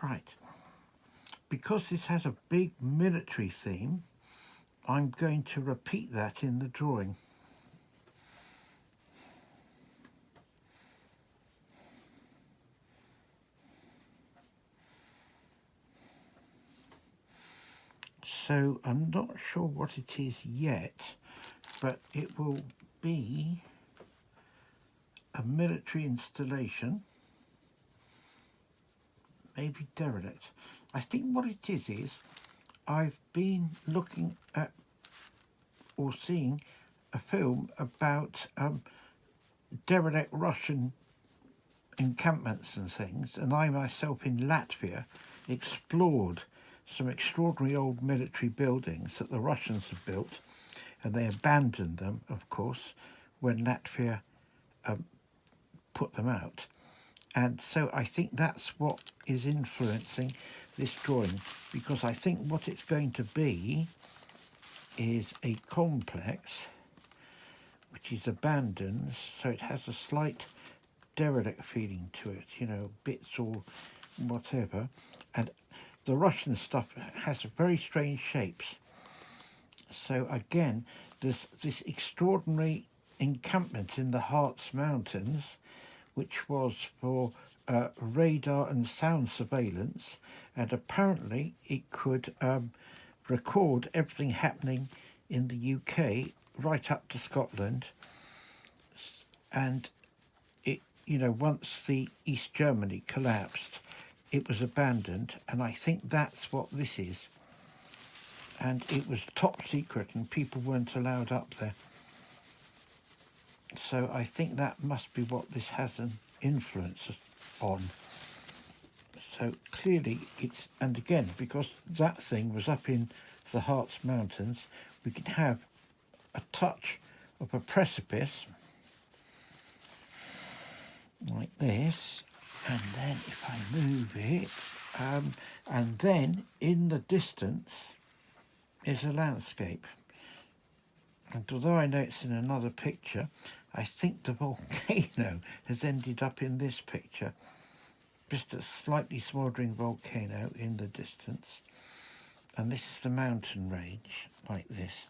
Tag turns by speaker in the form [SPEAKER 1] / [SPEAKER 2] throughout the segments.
[SPEAKER 1] Right. Because this has a big military theme, I'm going to repeat that in the drawing. So I'm not sure what it is yet, but it will be a military installation, maybe derelict. I think what it is I've been looking at or seeing a film about derelict Russian encampments and things, and I myself in Latvia explored some extraordinary old military buildings that the Russians have built, and they abandoned them, of course, when Latvia put them out. And so I think that's what is influencing this drawing, because I think what it's going to be is a complex which is abandoned, so it has a slight derelict feeling to it, you know, bits or whatever. And the Russian stuff has very strange shapes. So again, there's this extraordinary encampment in the Harz Mountains, which was for radar and sound surveillance, and apparently it could record everything happening in the UK right up to Scotland. And it, you know, once the East Germany collapsed, it was abandoned, and I think that's what this is. And it was top secret and people weren't allowed up there. So I think that must be what this has an influence on. So clearly it's, and again, because that thing was up in the Harz Mountains, we can have a touch of a precipice like this, and then if I move it, and then in the distance is a landscape. And although I know it's in another picture, I think the volcano has ended up in this picture. Just a slightly smouldering volcano in the distance. And this is the mountain range, like this.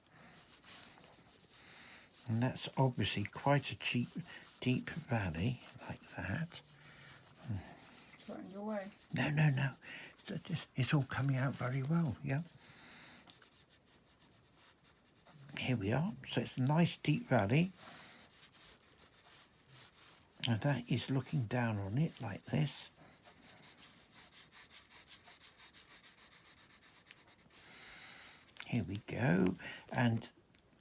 [SPEAKER 1] And that's obviously quite a deep valley, like that.
[SPEAKER 2] Is that in your way?
[SPEAKER 1] No. It's all coming out very well, yeah. Here we are. So it's a nice deep valley. And that is looking down on it like this. Here we go. And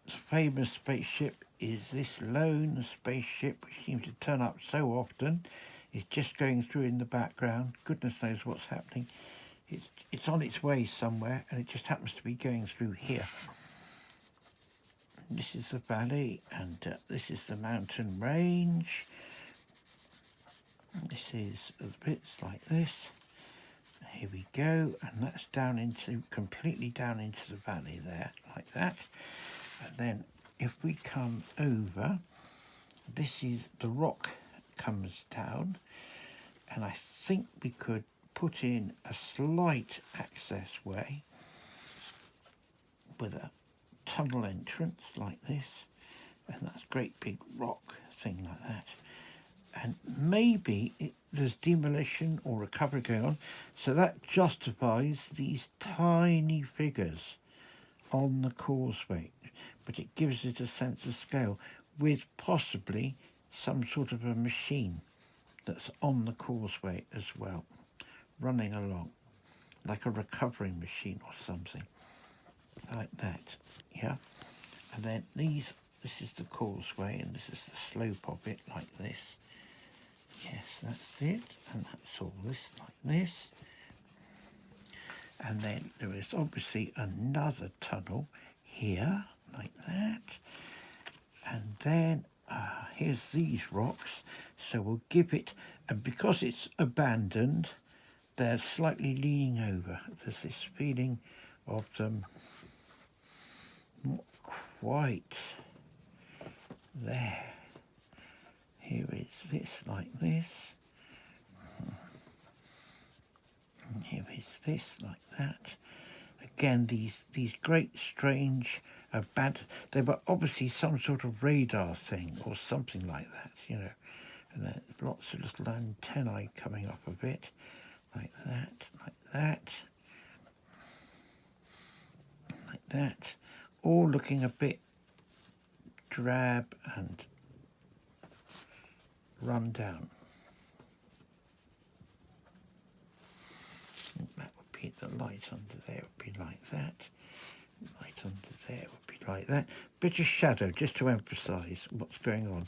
[SPEAKER 1] the famous spaceship is this lone spaceship, which seems to turn up so often. It's just going through in the background. Goodness knows what's happening. It's on its way somewhere, and it just happens to be going through here. This is the valley, and this is the mountain range. This is the bits like this. Here we go, and that's down into, completely down into the valley there, like that. And then if we come over, this is, the rock comes down, and I think we could put in a slight access way with a tunnel entrance like this, and that's great big rock thing like that. And maybe there's demolition or recovery going on, so that justifies these tiny figures on the causeway, but it gives it a sense of scale with possibly some sort of a machine that's on the causeway as well, running along, like a recovery machine or something like that, yeah. And then this is the causeway, and this is the slope of it, like this. Yes, that's it, and that's all this, like this. And then there is obviously another tunnel here, like that. And then here's these rocks, so we'll give it, and because it's abandoned, they're slightly leaning over. There's this feeling of them not quite there. Here is this, like this. And here's this like that. Again, these great strange they were obviously some sort of radar thing or something like that, you know. And then lots of little antennae coming up of it, like that, like that, like that, all looking a bit drab and run down. That would be the light under there would be like that. Light under there would be like that. Bit of shadow just to emphasise what's going on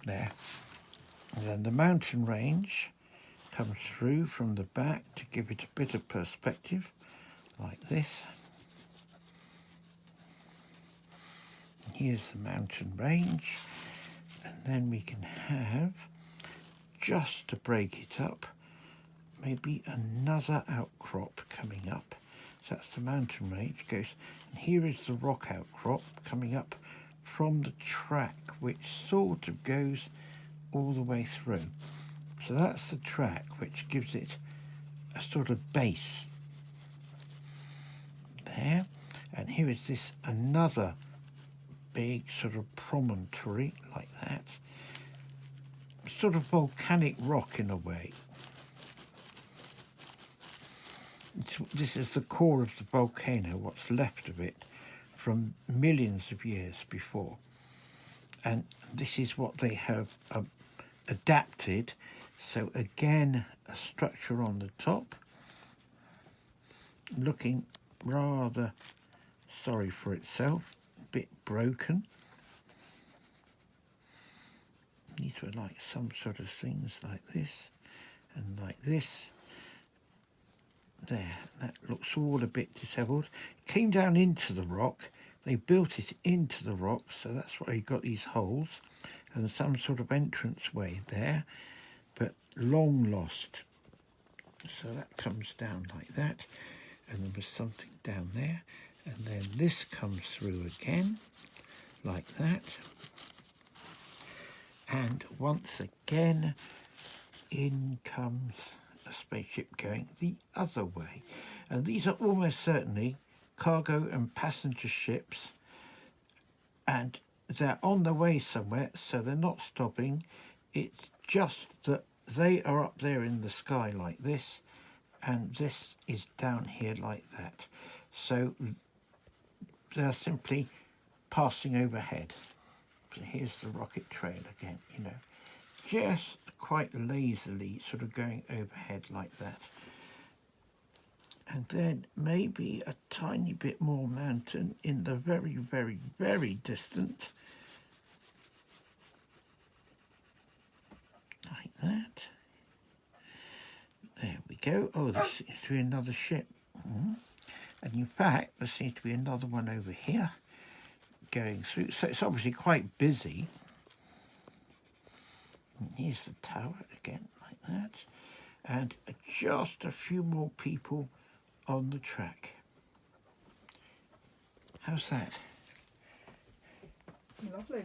[SPEAKER 1] there. And then the mountain range comes through from the back to give it a bit of perspective, like this. And here's the mountain range. And then we can have, just to break it up, maybe another outcrop coming up. So that's the mountain range goes, and here is the rock outcrop coming up from the track, which sort of goes all the way through. So that's the track, which gives it a sort of base there. And here is this another big sort of promontory like that, sort of volcanic rock in a way. This is the core of the volcano, what's left of it from millions of years before. And this is what they have adapted. So again, a structure on the top, looking rather sorry for itself, a bit broken. These were like some sort of things like this and like this. There, that looks all a bit dishevelled. It came down into the rock. They built it into the rock, so that's why you got these holes and some sort of entrance way there, but long lost. So that comes down like that, and there was something down there, and then this comes through again, like that. And once again, in comes a spaceship going the other way. And these are almost certainly cargo and passenger ships, and they're on their way somewhere, so they're not stopping. It's just that they are up there in the sky like this, and this is down here like that. So they're simply passing overhead. So here's the rocket trail again, you know, just quite lazily sort of going overhead like that. And then maybe a tiny bit more mountain in the very, very, very distant, like that. There we go. Oh, there seems to be another ship. And in fact, there seems to be another one over here going through. So it's obviously quite busy. And here's the tower again, like that. And just a few more people on the track. How's that?
[SPEAKER 2] Lovely.